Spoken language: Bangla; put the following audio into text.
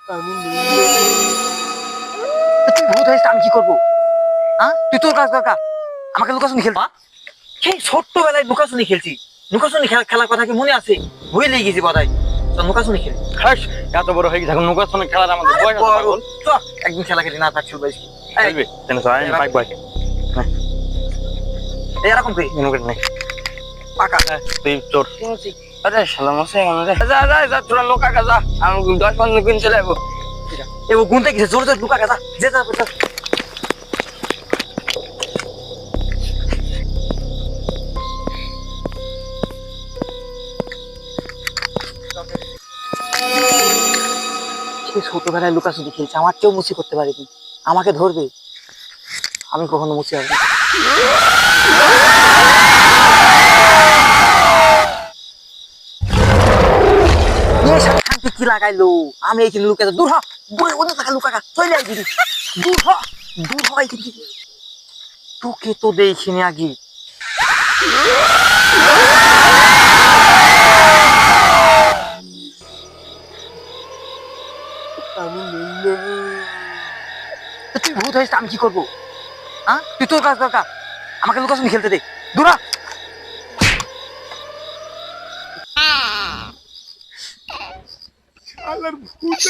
তুই ভূত হয়েছিস, আমি কি করবো? হ্যাঁ, তুই তোর কাজ দরকার, আমাকে লুকাচুনি খেলবা। সেই ছোট্টবেলায় লুকাচুনি খেলছি, লুকাচুনি খেলার কথা কি মনে আছে? ভুলেই গেছি বোধহয়। চল লুকাচুনি খেলি। হাস, এত বড় হয়ে গেছে এখন লুকাচুনি খেলার আমাদের বয়স আছে পাগল। চল একদিন খেলা খেলি, না থাক খেলবো। খেলবি কেন স্যার? আমি পাক ভাই এরকম তুই মনে করি নাই পাকা তুই চোর। শুনছি। আরে শালা মশাই আমাদের যা যা যা তোরা লোকা যা, আমি 10-15 দিন চলে যাবো। এ ও গুনতে গেছে, জোর জোর লুকা গেছা, যে যা যা। সে ছোটবেলায় লুকাচুরি খেলছে, আমার কেউ মুচি করতে পারেনি, আমাকে ধরবে, আমি কখনো মুচি হবো না। শান্তি কি লাগাইলো, আমি এইখানে লুকে দূর হ, দূরে অন্য টাকা লুকাকা চলে যাই দিদি, দূর হ, দূর হ এইখান থেকে। তোকে তো দেখিনি আগে। তুই ভূত হয়েছিস, আমি কি করবো? হ্যাঁ, তুই তোর কাজ দরকার, আমাকে লুকাচুনি খেলতে দে, দূর হ। আল্লাহর ভূত